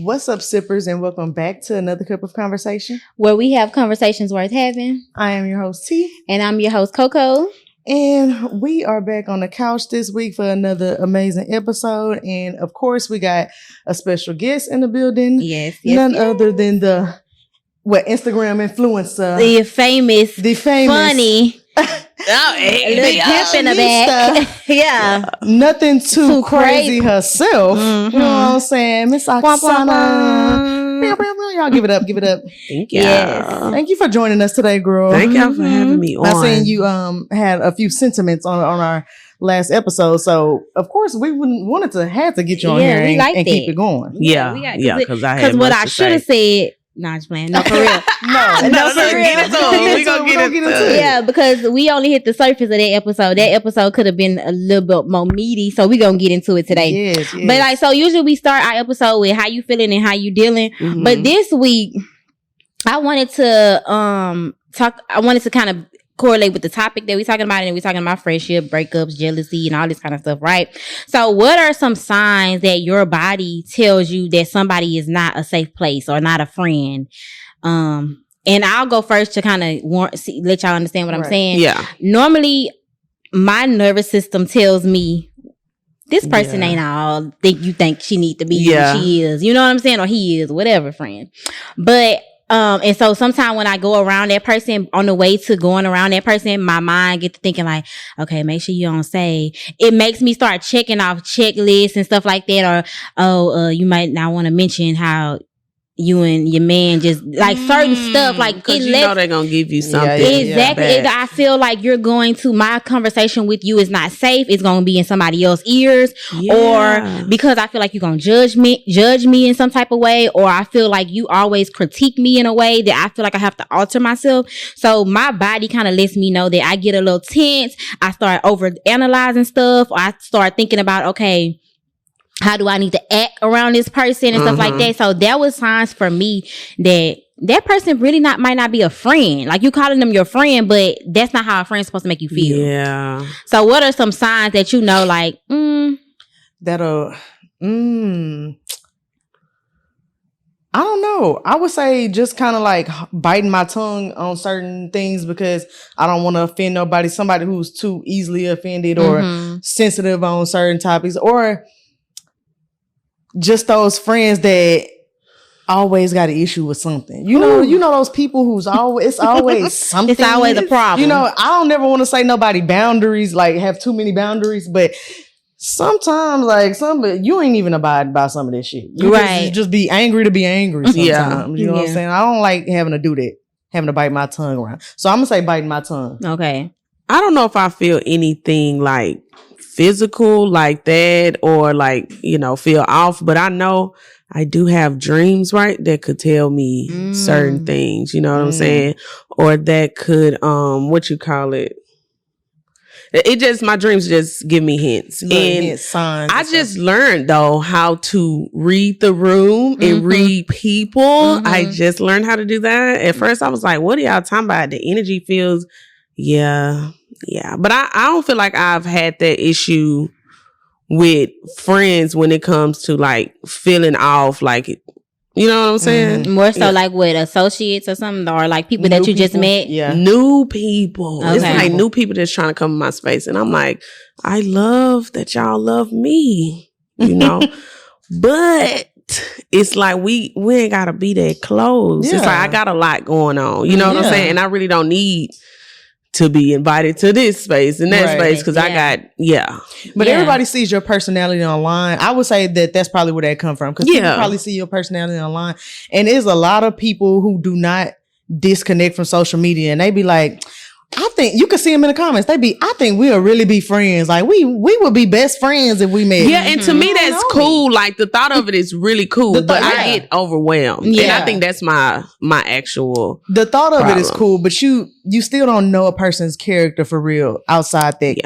What's up, sippers, and welcome back to another cup of conversation, where we have conversations worth having. I am your host, T. And I'm your host, Coco. And we are back on the couch this week for another amazing episode. And of course, we got a special guest in the building. Yes. None other than the Instagram influencer. The famous. Funny. Big pimp in the back. Yeah. Nothing too crazy herself. Mm-hmm. You know what I'm saying? Miss Oksana. Y'all give it up. Thank you. Yes. Thank you for joining us today, girl. Thank y'all for having me on. I seen you had a few sentiments on our last episode, so of course we had to get you on here and keep it going. Yeah, because what I should have said. Nah, just playing. No, for real. no, for real. We gonna get into it. Yeah, because we only hit the surface of that episode. That episode could have been a little bit more meaty, so we gonna get into it today. Yes. But so usually we start our episode with how you feeling and how you dealing. Mm-hmm. But this week, I wanted to kind of correlate with the topic that we're talking about, and we're talking about friendship, breakups, jealousy, and all this kind of stuff, right? So what are some signs that your body tells you that somebody is not a safe place or not a friend? And I'll go first to kind of let y'all understand what I'm saying. Yeah. Normally, my nervous system tells me this person ain't all you think she need to be. Yeah. She is. You know what I'm saying? Or he is, whatever friend. But and so sometimes when I go around that person, on the way to going around that person, my mind gets to thinking like, okay, make sure you don't say. It makes me start checking off checklists and stuff like that. Or, you might not want to mention how you and your man just like certain stuff. Like, because you know they're going to give you something. Exactly. I feel like my conversation with you is not safe. It's going to be in somebody else's ears. Yeah. Or because I feel like you're going to judge me in some type of way. Or I feel like you always critique me in a way that I feel like I have to alter myself. So my body kind of lets me know that I get a little tense. I start over analyzing stuff. Or I start thinking about, okay, how do I need to act around this person and stuff like that? So that was signs for me that person really might not be a friend. Like, you calling them your friend, but that's not how a friend's supposed to make you feel. Yeah. So what are some signs that you know, like, I don't know. I would say just kind of like biting my tongue on certain things because I don't want to offend nobody. Somebody who's too easily offended or sensitive on certain topics, or just those friends that always got an issue with something. You know those people who's it's always something. It's always a problem. You know, I don't never want to say nobody boundaries, like have too many boundaries, but sometimes like you ain't even abide by some of this shit. You just be angry to be angry sometimes. Yeah. You know what I'm saying? I don't like having to do that, having to bite my tongue around. So I'm gonna say biting my tongue. Okay. I don't know if I feel anything like physical like that or like, feel off, but I know I do have dreams, right, that could tell me certain things, you know what I'm saying? Or that could, my dreams just give me hints. Signs. I just learned though how to read the room and read people. I just learned how to do that. At first I was like, what are y'all talking about? The energy feels, yeah. But I don't feel like I've had that issue with friends when it comes to like feeling off, like, you know what I'm saying? More so like with associates or something, or like people that you just met? Yeah. New people. Okay. It's like new people that's trying to come in my space. And I'm like, I love that y'all love me, but it's like we ain't gotta be that close. Yeah. It's like I got a lot going on. You know what I'm saying? And I really don't need to be invited to this space and that space because I got But everybody sees your personality online. I would say that that's probably where that come from, because people probably see your personality online, and there's a lot of people who do not disconnect from social media, and they be like, I think you can see them in the comments. I think we'll really be friends. Like we would be best friends if we met. Yeah, and to me that's cool. Like the thought of it is really cool, but I get overwhelmed. Yeah. And I think that's my actual. The thought of it is cool, but you still don't know a person's character for real outside that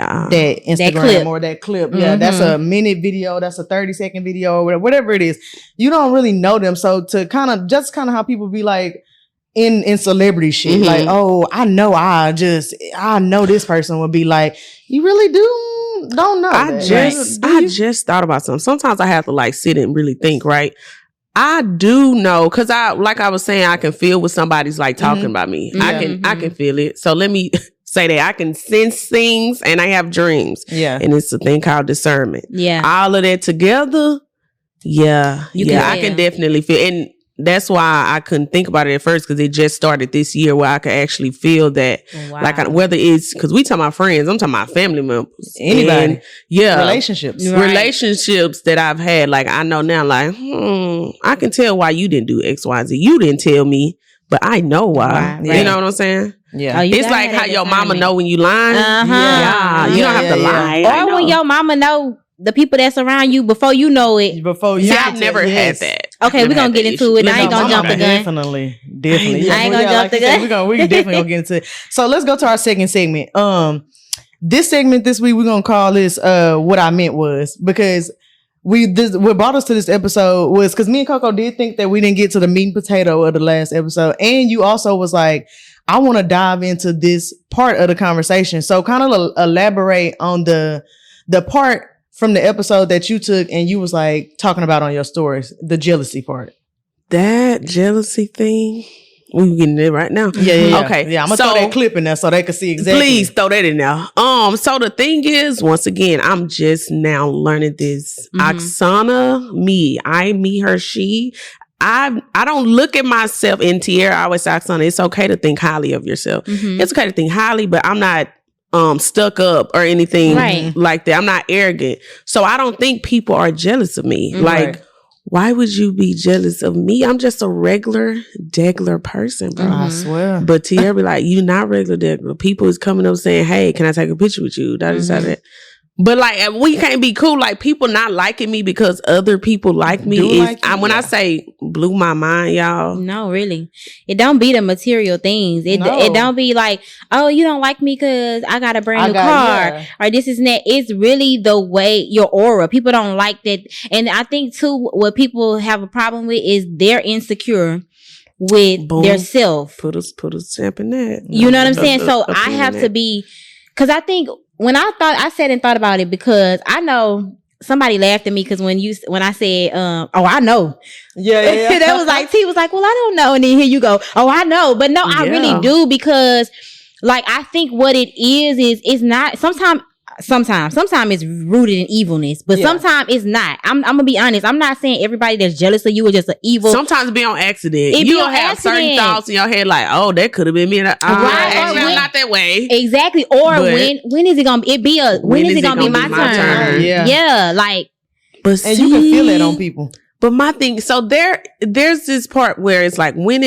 Instagram or that clip. Mm-hmm. Yeah, that's a minute video. That's a 30-second video or whatever it is. You don't really know them, so to kind of how people be like. In celebrity shit, like, oh, I know this person would be like, you really don't know. I just thought about something. Sometimes I have to like sit and really think, right? I do know, because like I was saying, I can feel when somebody's like talking about me. Yeah. I can feel it. So let me say that I can sense things and I have dreams. Yeah. And it's a thing called discernment. Yeah. All of that together. Yeah. I can definitely feel. And that's why I couldn't think about it at first, because it just started this year where I could actually feel that. Wow. Like, whether it's, because we talking about friends, I'm talking about family members. Anybody. And, relationships. Right. Relationships that I've had. Like, I know now, like, I can tell why you didn't do X, Y, Z. You didn't tell me, but I know why. Right. You know what I'm saying? Yeah. Oh, It's like how your mama know when you lying. Uh-huh. You don't have to lie. Or when your mama know the people that's around you before you know it. Before you. See, I've never had that. Okay, we're gonna get into it. I ain't gonna jump the gun. Definitely. I ain't gonna jump the gun. We definitely gonna get into it. So let's go to our second segment. This segment this week we're gonna call this what I meant was, because what brought us to this episode was because me and Coco did think that we didn't get to the meat and potato of the last episode, and you also was like, I want to dive into this part of the conversation. So kind of elaborate on the part from the episode that you took and you was like talking about on your stories, the jealousy part. That jealousy thing, we getting it right now. Yeah. Okay. Yeah, I'm gonna throw that clip in there so they can see exactly. Please throw that in there. So the thing is, once again, I'm just now learning this. Oksana, me, I, me, her, she. I don't look at myself in Tierra. I always say, Oksana, it's okay to think highly of yourself. It's okay to think highly, but I'm not stuck up or anything like that. I'm not arrogant. So I don't think people are jealous of me. Like, why would you be jealous of me? I'm just a regular person, bro. I swear. But Tierra be like, you not regular. People is coming up saying, hey, can I take a picture with you? That. But like, we can't be cool. Like, people not liking me because other people like me. When I say blew my mind, y'all. No, really. It don't be the material things. It don't be like, oh, you don't like me because I got a brand new car. Or this is that. It's really the way, your aura. People don't like that. And I think too, what people have a problem with is they're insecure with their self. Put a stamp in that. You know what I'm saying? So I have to be, because I think, when I sat and thought about it, because I know somebody laughed at me because when I said, oh, I know. Yeah. That was like, T was like, well, I don't know. And then here you go, oh, I know. But no, I really do, because like, I think what it is it's not, sometimes it's rooted in evilness, but sometimes it's not. I'm gonna be honest. I'm not saying everybody that's jealous of you is just an evil. Sometimes it be on accident. You don't have certain thoughts in your head like, oh, that could have been me. Actually, I'm not that way. Exactly. Or when is it gonna be? When is it gonna be my turn? Yeah. Like, and you can feel it on people. But my thing, so there's this part where it's like, when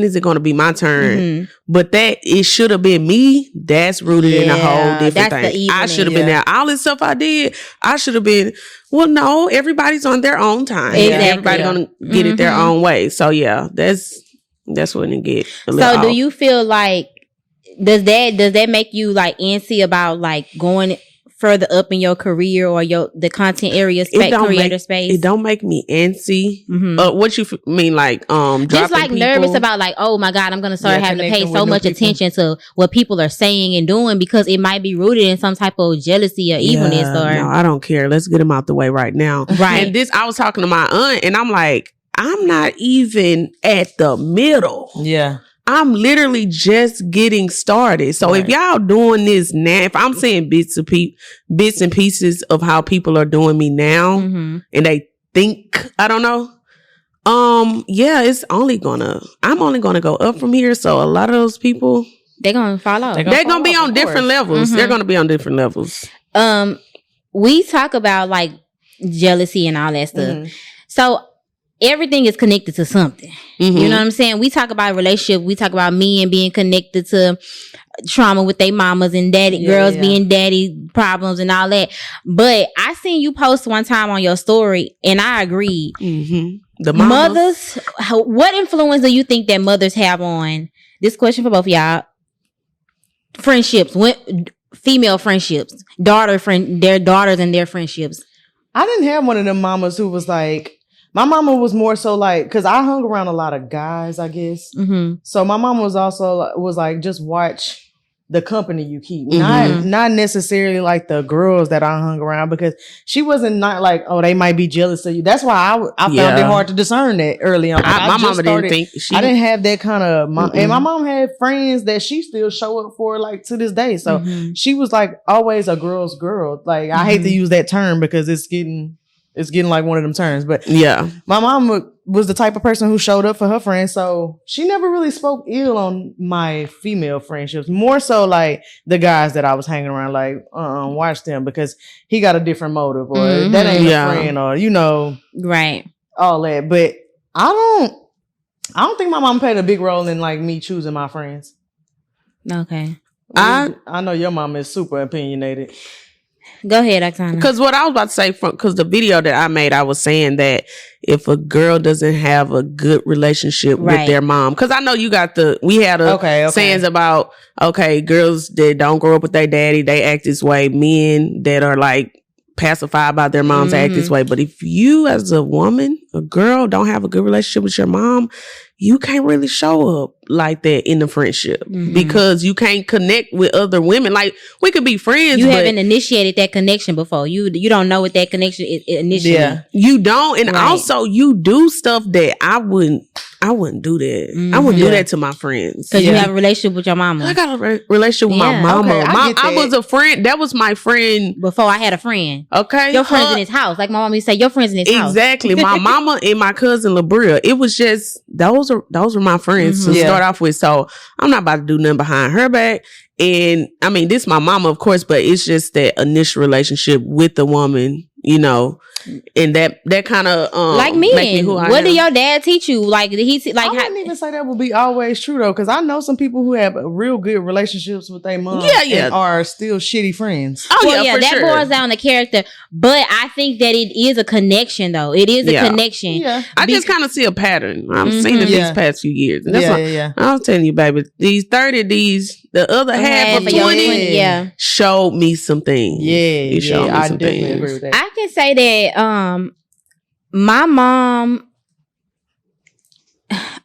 is it going to be my turn? But that it should have been me. That's rooted in a whole different thing. I should have been there. All this stuff I did, I should have been. Well, no, everybody's on their own time. Exactly. Everybody's going to get it their own way. So yeah, that's when it get a little off. Do you feel like does that make you like antsy about like going further up in your career or the content area creator space? It don't make me antsy. What you mean, like just like people? Nervous about like, oh my God, I'm gonna start having to pay so much attention to what people are saying and doing because it might be rooted in some type of jealousy or evilness. Or no, I don't care. Let's get them out the way right now. Right. And I was talking to my aunt, and I'm like, I'm not even at the middle. Yeah. I'm literally just getting started. So if y'all doing this now, if I'm saying bits and pieces of how people are doing me now, and they think, I don't know. I'm only gonna go up from here. So a lot of those people, they're gonna follow. They're gonna be on different levels. They're gonna be on different levels. We talk about like jealousy and all that stuff. So everything is connected to something. You know what I'm saying? We talk about relationship. We talk about men being connected to trauma with their mamas and girls being daddy problems and all that. But I seen you post one time on your story, and I agreed. The mothers, what influence do you think that mothers have on this question for both of y'all? Friendships, female friendships, their daughters and their friendships. I didn't have one of them mamas who was like. My mama was more so like, because I hung around a lot of guys, I guess. So my mama was also like, just watch the company you keep, not necessarily like the girls that I hung around, because she wasn't not like, oh, they might be jealous of you. That's why I found it hard to discern that early on. Like, my mama didn't think I didn't have that kind of and my mom had friends that she still show up for, like, to this day. So she was like always a girl's girl. Like, I hate to use that term because it's getting like one of them terms, but my mom was the type of person who showed up for her friends, so she never really spoke ill on my female friendships. More so like the guys that I was hanging around, like, watch them because he got a different motive, or that ain't a friend, or right, all that. But I don't think my mom played a big role in like me choosing my friends. Okay, I know your mom is super opinionated. Go ahead, Oksana. Because what I was about to say, because the video that I made, I was saying that if a girl doesn't have a good relationship with their mom, because I know you got we had sayings about, girls that don't grow up with their daddy, they act this way. Men that are like pacified about their moms act this way. But if you as a woman, a girl, don't have a good relationship with your mom, you can't really show up like that in the friendship because you can't connect with other women. Like, we could be friends. You haven't initiated that connection before. You don't know what that connection is initially. Yeah, you don't. And also you do stuff that I wouldn't do that. I wouldn't do that to my friends. Because you have a relationship with your mama. I got a relationship with my mama. Okay, I was a friend. That was my friend. Before I had a friend. Okay. Your friend's in his house. Like my mom used to say, your friend's in his house. Exactly. My mama and my cousin LaBria. It was just, those were my friends to start off with. So I'm not about to do nothing behind her back. And I mean, this is my mama, of course, but it's just that initial relationship with the woman, and that kind of like me. What did your dad teach you? Like, did he like? I wouldn't even say that would be always true though, because I know some people who have real good relationships with their mom, and are still shitty friends. That boils down to character. But I think that it is a connection, though. It is a connection. Yeah, I just kind of see a pattern. I've seen it these past few years. And that's why I was telling you, baby, these 30, the other half of 20, showed me some things. Yeah, I definitely agree with that. I can say that my mom,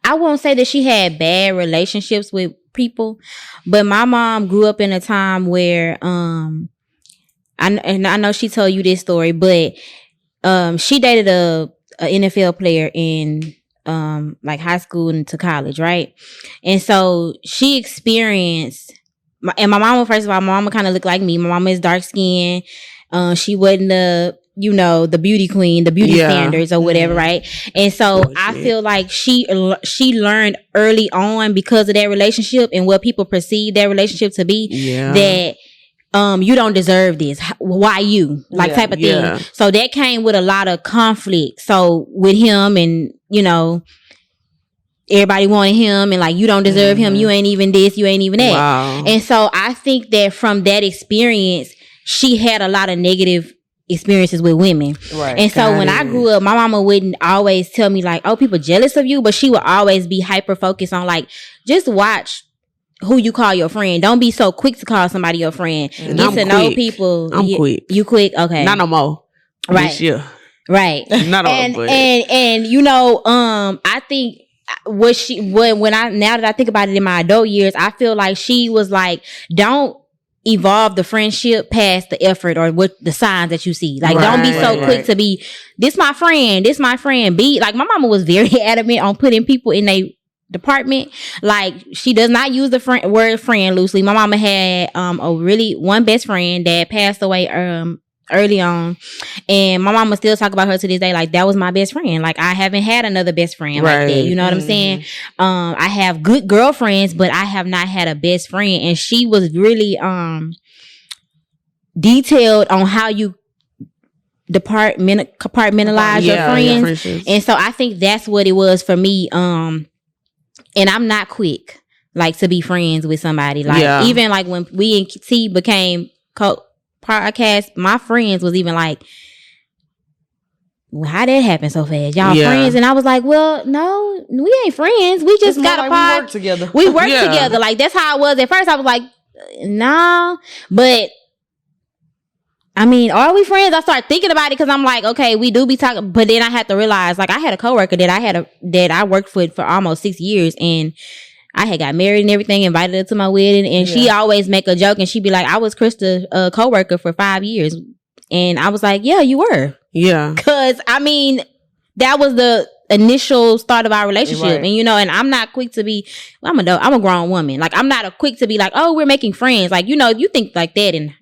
I won't say that she had bad relationships with people, but my mom grew up in a time where I know she told you this story, but she dated a NFL player in like high school into college, right? And so she experienced, and my mama, first of all, my mama kind of looked like me. My mama is dark skinned. She wasn't the beauty queen, the beauty standards or whatever, right? And so I feel like she learned early on, because of that relationship and what people perceive that relationship to be, that you don't deserve this. Why you? Like, type of thing. So that came with a lot of conflict. So with him, and everybody wanted him, and like, you don't deserve him. You ain't even this. You ain't even that. Wow. And so I think that from that experience, she had a lot of negative experiences with women. Right. And so when I grew up, my mama wouldn't always tell me like, oh, people jealous of you, but she would always be hyper focused on like, just watch who you call your friend. Don't be so quick to call somebody your friend. Get to know people. I'm quick. You quick? Okay. Not no more. Right. This year. Right. Not all. And I think now that I think about it in my adult years, I feel like she was like, don't evolve the friendship past the effort or what the signs that you see. Like, don't be so quick to be, this my friend. Be like, my mama was very adamant on putting people in a department. Like, she does not use the word friend loosely. My mama had one best friend that passed away early on, and my mama still talk about her to this day. Like, that was my best friend. Like, I haven't had another best friend like that. You know what I'm saying? I have good girlfriends, but I have not had a best friend. And she was really detailed on how you compartmentalize your friends. And so I think that's what it was for me. And I'm not quick like to be friends with somebody. Like, even like when we and T became podcast, my friends was even like, well, how that happened so fast? Y'all friends? And I was like, well, no, we ain't friends. We just got a pod. We work together. We work together. Like, that's how it was at first. I was like, no, but I mean, are we friends? I started thinking about it because I'm like, okay, we do be talking, but then I had to realize, like, I had a coworker that I worked with for almost 6 years, and I had got married and everything, invited her to my wedding, and she always make a joke, and she'd be like, I was Krista's co-worker for 5 years. And I was like, yeah, you were. Yeah. Because, I mean, that was the initial start of our relationship. Right. And, you know, and I'm not quick to be, I'm a grown woman. Like, I'm not quick to be like, oh, we're making friends. Like, you know, you think like that in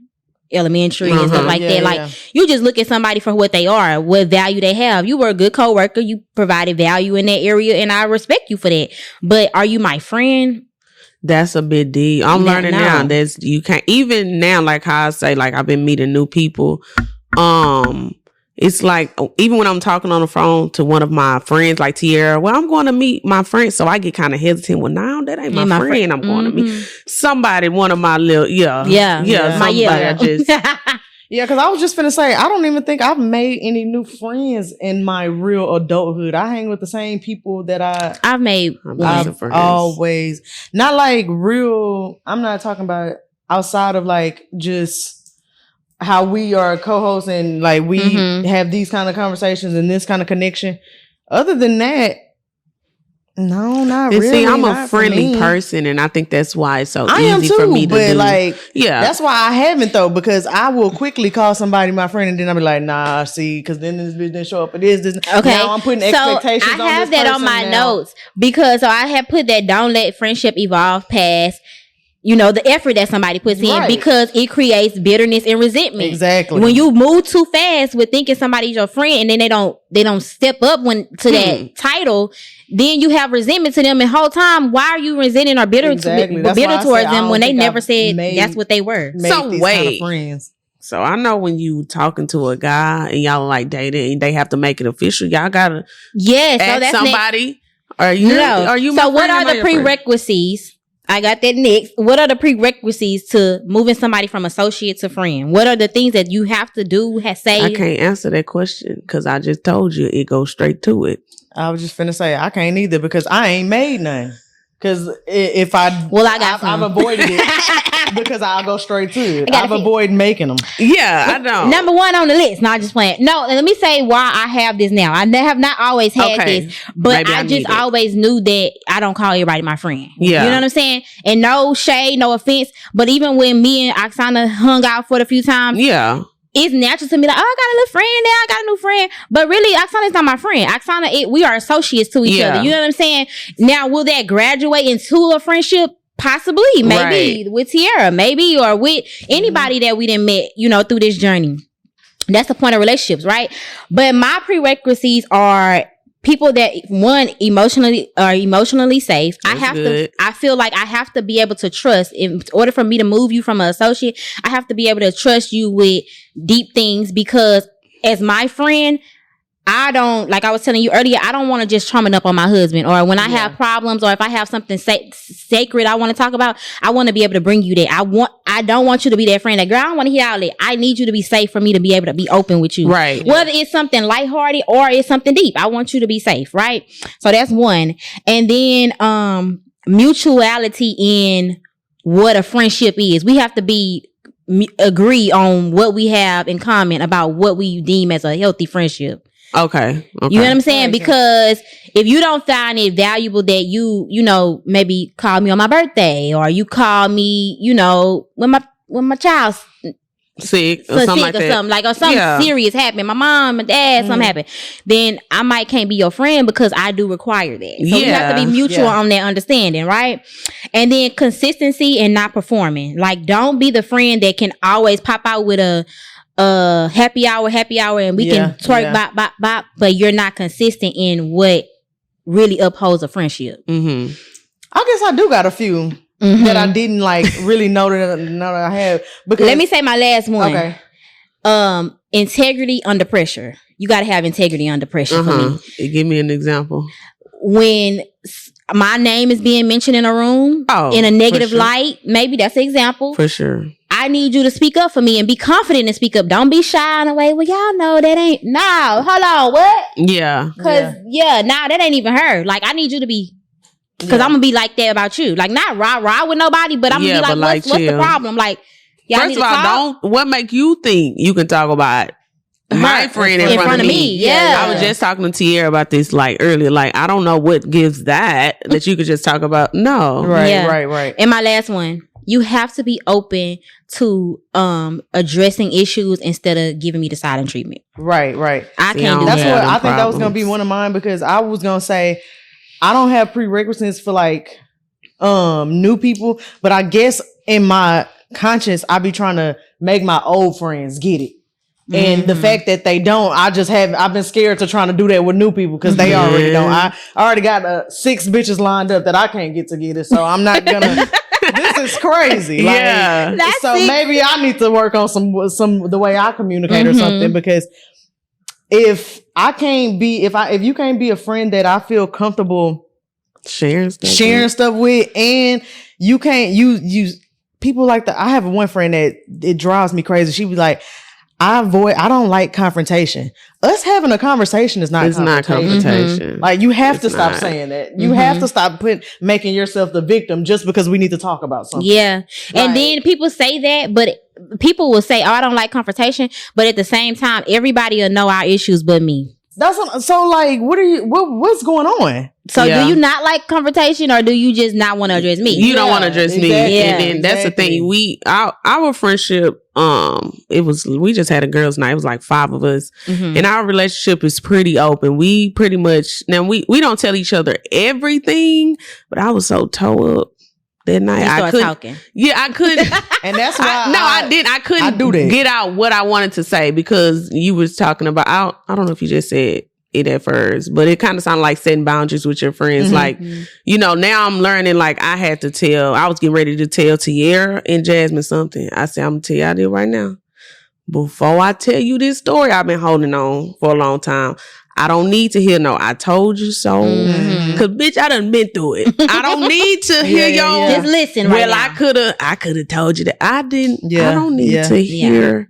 elementary and stuff like that. Like, you just look at somebody for what they are, what value they have. You were a good coworker. You provided value in that area, and I respect you for that. But are you my friend? That's a big deal. I'm learning now that you can't, even now, like how I say, like I've been meeting new people. It's like, even when I'm talking on the phone to one of my friends, like Tierra, well, I'm going to meet my friend. So I get kind of hesitant. Well, no, that ain't my friend. I'm going to meet somebody, one of my little, somebody I just... Yeah, because I was just finna say, I don't even think I've made any new friends in my real adulthood. I hang with the same people that I've made. I've always, not like real, I'm not talking about outside of like just how we are co-hosts and like we have these kind of conversations and this kind of connection. Other than that, no, not really. See, I'm a friendly person, and I think that's why it's so easy for me to do. But like, that's why I haven't though, because I will quickly call somebody my friend, and then I'll be like, nah, see, because then this bitch didn't show up for this. Okay, now I'm putting expectations on this person. I have that on my notes because I have put that don't let friendship evolve past, you know, the effort that somebody puts in, because it creates bitterness and resentment. Exactly. When you move too fast with thinking somebody's your friend, and then they don't step up to that title, then you have resentment to them. And the whole time, why are you resenting or bitter towards them when they never said that's what they were? So wait. So I know when you talking to a guy and y'all like dating and they have to make it official, y'all gotta ask somebody. Are you? So what are the prerequisites? I got that next. What are the prerequisites to moving somebody from associate to friend? What are the things that you have to do, say? I can't answer that question because I just told you it goes straight to it. I was just finna say I can't either because I ain't made none. Because if I've avoided it because I'll go straight to it. I've avoided making them. Yeah, I know. Number one on the list. Not just playing. No, let me say why I have this now. I have not always had this, but maybe I just always knew that I don't call everybody my friend. Yeah. You know what I'm saying? And no shade, no offense, but even when me and Oksana hung out for the few times, it's natural to me like, oh, I got a little friend now, I got a new friend. But really, Oksana is not my friend. Oksana, we are associates to each other. You know what I'm saying? Now, will that graduate into a friendship? Possibly. Maybe with Tierra, maybe, or with anybody that we done met, you know, through this journey. That's the point of relationships, right? But my prerequisites are people that are emotionally safe. I feel like I have to be able to trust. In order for me to move you from an associate, I have to be able to trust you with deep things, because as my friend, I don't, like I was telling you earlier, I don't want to just trauma up on my husband, or when I have problems, or if I have something sacred I want to talk about, I want to be able to bring you there. I don't want you to be that friend that, girl, I don't want to hear all that. I need you to be safe for me to be able to be open with you. Right. Whether it's something lighthearted or it's something deep, I want you to be safe. Right. So that's one. And then, mutuality in what a friendship is. We have to agree on what we have in common about what we deem as a healthy friendship. Okay. You know what I'm saying? Because if you don't find it valuable that you know, maybe call me on my birthday, or you call me, you know, when my child's sick or something like that. Or something serious happened. My mom, my dad, something happened. Then I can't be your friend because I do require that. So we have to be mutual on that understanding, right? And then consistency and not performing. Like, don't be the friend that can always pop out with a happy hour, and we can twerk, bop, but you're not consistent in what really upholds a friendship. I guess I do got a few that I didn't really know that I have. Because let me say my last one. Okay. Integrity under pressure. You got to have integrity under pressure for me. Give me an example. When my name is being mentioned in a room in a negative light, maybe that's an example. For sure. I need you to speak up for me and be confident and speak up. Don't be shy in a way. Well, y'all know that ain't. No, hold on. What? Yeah. Because, that ain't even her. Like, I need you to be. Because I'm going to be like that about you. Like, not rah-rah with nobody, but I'm going to be like, what's the problem? Like, y'all first of all, what make you think you can talk about my friend in front of me. Yeah. I was just talking to Tierra about this like earlier. Like, I don't know what gives that you could just talk about. No. Right. And my last one, you have to be open to addressing issues instead of giving me the silent treatment. Right. I can't do That's that. what I think that was going to be one of mine, because I was going to say I don't have prerequisites for like new people, but I guess in my conscience I be trying to make my old friends get it. And the fact that they don't, I've been scared to trying to do that with new people because they already don't. I already got 6 bitches lined up that I can't get it. So I'm not gonna, this is crazy. Yeah. Like, so maybe I need to work on some the way I communicate or something, because if you can't be a friend that I feel comfortable sharing stuff with, and you can't, you people like that. I have one friend that it drives me crazy. She be like, I don't like confrontation. Us having a conversation is not confrontation. Like, you have to stop saying that. You have to stop making yourself the victim just because we need to talk about something. Yeah. And then people say that, but people will say, oh, I don't like confrontation. But at the same time, everybody will know our issues but me. So like, what's going on? So do you not like confrontation, or do you just not want to address me? You don't want to address me. Yeah, and then that's the thing. Our friendship, we just had a girls' night. It was like 5 of us. And our relationship is pretty open. We pretty much, now we don't tell each other everything, but I was so toe up that night. I couldn't talking. Yeah, I couldn't. And that's why I couldn't get out what I wanted to say, because you was talking about, I don't know if you just said it at first, but it kind of sounded like setting boundaries with your friends. Like, now I'm learning, like, I was getting ready to tell Tierra and Jasmine something. I said, I'm going to tell y'all this right now. Before I tell you this story I've been holding on for a long time, I don't need to hear no, I told you so. Cause bitch, I done been through it. I don't need to hear y'all. Just listen right now. I could have told you that. I didn't. I don't need to hear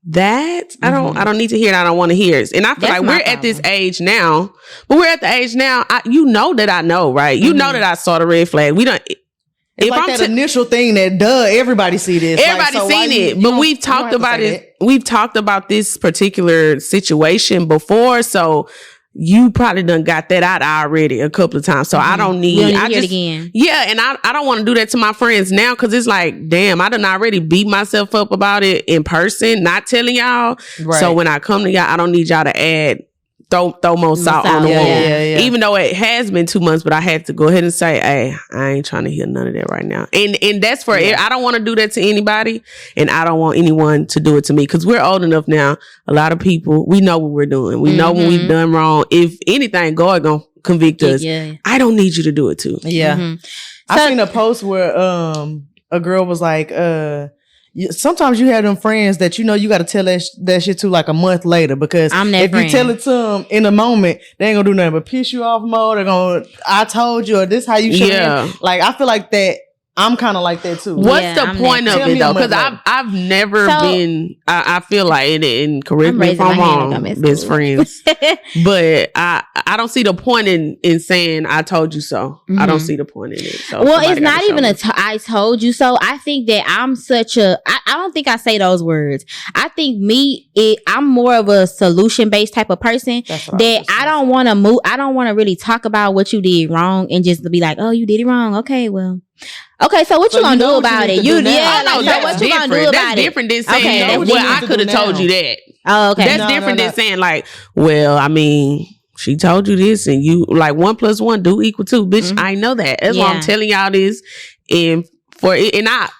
that. I don't need to hear it. I don't want to hear it. And I feel like we're at this age now, but we're at the age now, you know that I know, right? You know that I saw the red flag. We don't. It's like that initial thing that everybody see this. Everybody's seen it, but we've talked about it. We've talked about this particular situation before, so you probably done got that out already a couple of times. So I don't need. I just again. Yeah, and I don't want to do that to my friends now, because it's like, damn, I done already beat myself up about it in person, not telling y'all. Right. So when I come to y'all, I don't need y'all to add. Throw more salt on the wound. Yeah. Even though it has been 2 months, but I had to go ahead and say, hey, I ain't trying to hear none of that right now. And that's for it. I don't want to do that to anybody, and I don't want anyone to do it to me, because we're old enough now. A lot of people, we know what we're doing. We know when we've done wrong. If anything, God gonna convict us. Yeah. I don't need you to do it too. Yeah. I seen a post where a girl was like, sometimes you have them friends that you got to tell that shit to like a month later, because if you tell it to them in a moment, they ain't gonna do nothing but piss you off more. They're gonna, I told you, or this how you should. Yeah. Like, I feel like that. I'm kind of like that too. What's the point of it though? Because I've never been. I feel like, and correct me if I'm wrong, best friends, but I don't see the point in saying I told you so. I don't see the point in it. So well, it's not even I told you so. I think that I'm such a. I don't think I say those words. I think I'm more of a solution based type of person that I don't want to move. I don't want to really talk about what you did wrong and just be like, oh, you did it wrong. Okay, well. Okay, so what you gonna do about it? So what you gonna do about it? That's different than saying, well, I could have told you that. Oh, okay. That's different than saying, like, well, I mean, she told you this, and you like 1 + 1 do equal 2. Bitch, I know that. That's why I'm telling y'all this. And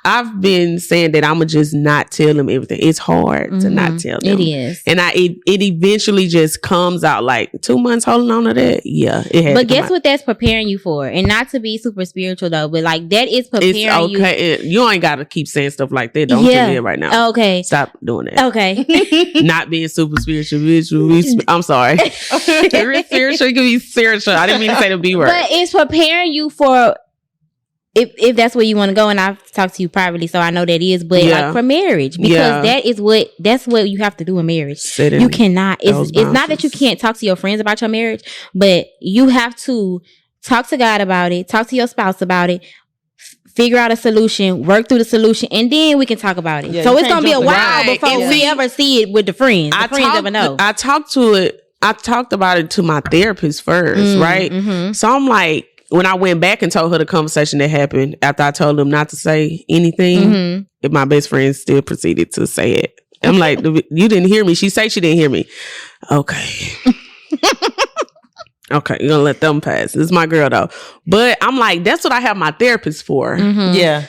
I've been saying that I'ma just not tell them everything. It's hard to not tell them. It is. And it eventually just comes out, like 2 months holding on to that. Yeah, it has. But guess what that's preparing you for? And not to be super spiritual though, but like that is preparing you. It's okay. You ain't gotta keep saying stuff like that. Don't tell me it right now. Okay. Stop doing that. Okay. Not being super spiritual. I'm sorry. Spiritual, you can be spiritual. I didn't mean to say the B word. But it's preparing you for, if that's where you want to go, and I've talked to you privately, so I know that is, but like for marriage, because that's what you have to do in marriage. You cannot. It's not that you can't talk to your friends about your marriage, but you have to talk to God about it, talk to your spouse about it, figure out a solution, work through the solution, and then we can talk about it. Yeah, so it's gonna be a while before we ever see it with the friends. The friends ever know. I talked about it to my therapist first, right? Mm-hmm. So I'm like, when I went back and told her the conversation that happened after I told them not to say anything, if my best friend still proceeded to say it. I'm like, you didn't hear me. She said she didn't hear me. Okay. Okay, you're gonna let them pass. This is my girl though. But I'm like, that's what I have my therapist for. Mm-hmm. Yeah.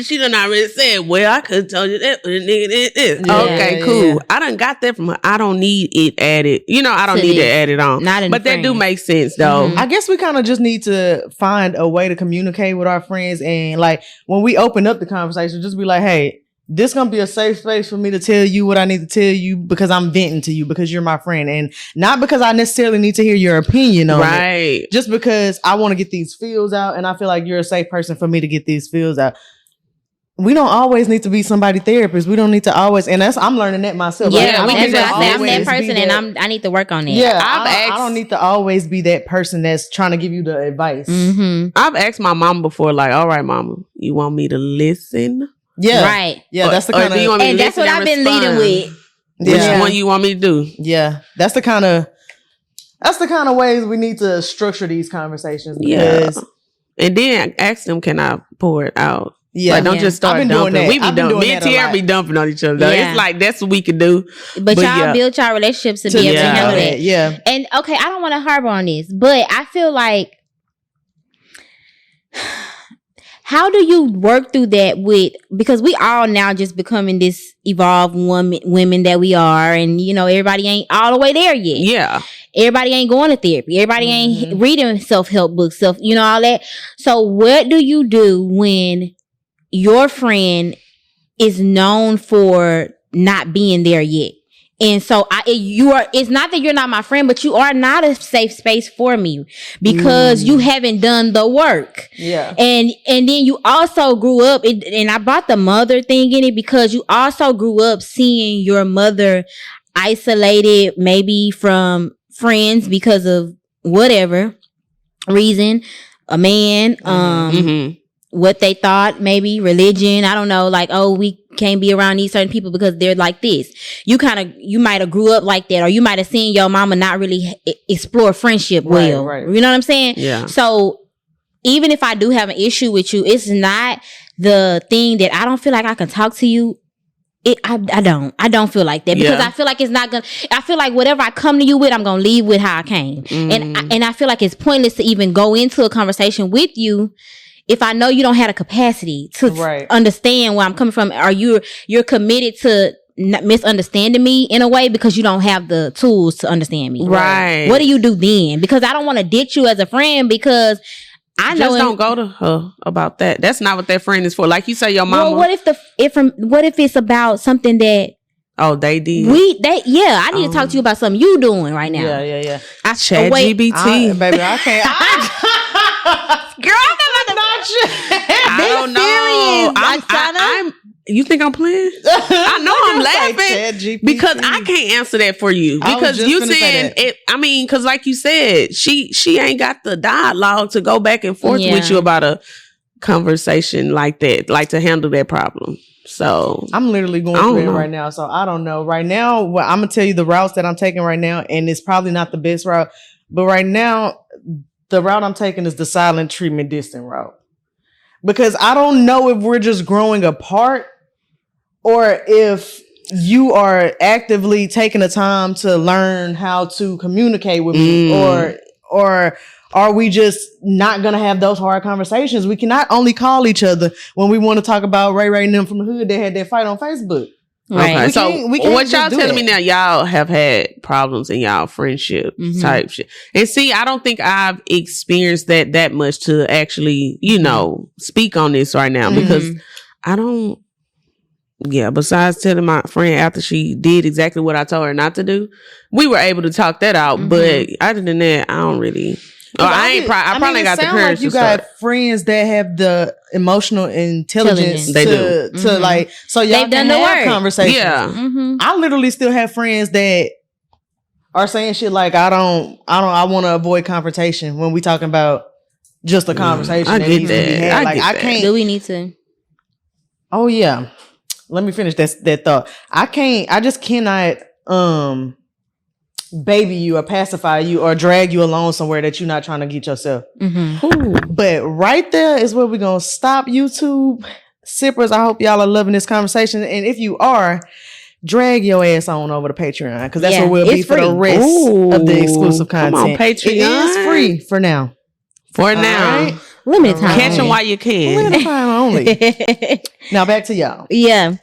She done already said, well, I could have told you that, but the nigga did this. Yeah, okay, cool. Yeah. I done got that from her. I don't need it added. I don't need it added on. But that do make sense though. Mm-hmm. I guess we kind of just need to find a way to communicate with our friends, and like when we open up the conversation, just be like, hey, this gonna be a safe space for me to tell you what I need to tell you because I'm venting to you because you're my friend, and not because I necessarily need to hear your opinion on it. Just because I want to get these feels out, and I feel like you're a safe person for me to get these feels out. We don't always need to be somebody's therapist. We don't need to always, and I'm learning that myself. Yeah, like, that's what I say. I'm that person, and I need to work on it. Yeah, I don't need to always be that person that's trying to give you the advice. Mm-hmm. I've asked my mom before, like, all right, mama, you want me to listen? Yeah. Right. Yeah, that's the kind of, and that's what I've been leading with. Which one you want me to do? Yeah. That's the kind of ways we need to structure these conversations. Because and then ask them, can I pour it out? Yeah. Like, don't just start dumping. We be dumping. Me and Tierra be dumping on each other. Yeah. It's like, that's what we can do. But y'all build y'all relationships to be able to handle that. Yeah. And okay, I don't want to harbor on this, but I feel like, how do you work through that because we all now just becoming this evolved women that we are, and everybody ain't all the way there yet. Yeah. Everybody ain't going to therapy. Everybody ain't reading self-help books, all that. So what do you do when your friend is known for not being there yet? And so it's not that you're not my friend, but you are not a safe space for me because you haven't done the work. Yeah. And then you also grew up, and I brought the mother thing in it because you also grew up seeing your mother isolated, maybe from friends because of whatever reason, a man, what they thought, maybe religion. I don't know. Like, oh, we can't be around these certain people because they're like this. You might have grew up like that, or you might have seen your mama not really explore friendship well. Right. You know what I'm saying? Yeah. So even if I do have an issue with you, it's not the thing that I don't feel like I can talk to you. I don't feel like that because I feel like it's not gonna. I feel like whatever I come to you with, I'm gonna leave with how I came, and I feel like it's pointless to even go into a conversation with you if I know you don't have a capacity to understand where I'm coming from, or you're committed to misunderstanding me in a way because you don't have the tools to understand me. Right. What do you do then? Because I don't want to ditch you as a friend because I know. Just don't go to her about that. That's not what that friend is for. Like you say, your mama. Well, what if it's about something that they did. I need to talk to you about something you doing right now. Yeah. I chat GBT. Baby, I can't. Girl, I don't know. You think I'm playing? I know I'm laughing because I can't answer that for you because you saying it. I mean, because like you said, she ain't got the dialogue to go back and forth with you about a conversation like that, like to handle that problem. So I'm literally going through it right now. So I don't know. Right now, I'm gonna tell you the routes that I'm taking right now, and it's probably not the best route, but right now the route I'm taking is the silent treatment distant route. Because I don't know if we're just growing apart or if you are actively taking the time to learn how to communicate with me, or are we just not going to have those hard conversations? We cannot only call each other when we want to talk about Ray and them from the hood that had that fight on Facebook. Right. Okay. So what y'all telling me now, y'all have had problems in y'all friendship type shit. And see, I don't think I've experienced that much to actually, speak on this right now because I don't. Yeah, besides telling my friend after she did exactly what I told her not to do, we were able to talk that out. But other than that, I don't really. I probably got the courage. Like you got friends that have the emotional intelligence to like, so y'all can have conversations. Yeah, I literally still have friends that are saying shit like, I want to avoid confrontation when we talking about just a conversation. I that get needs to be that. had. I get I that. can't. Do we need to? Oh yeah. Let me finish that thought. I just cannot baby you or pacify you or drag you along somewhere that you're not trying to get yourself. But right there is where we're gonna stop, YouTube sippers. I hope y'all are loving this conversation, and if you are, drag your ass on over to Patreon, because that's where we'll be for the rest of the exclusive content. Come on, Patreon. It is free for now. Right? Limited time. Catch them while you can. Limited time only. Now back to y'all. Yeah.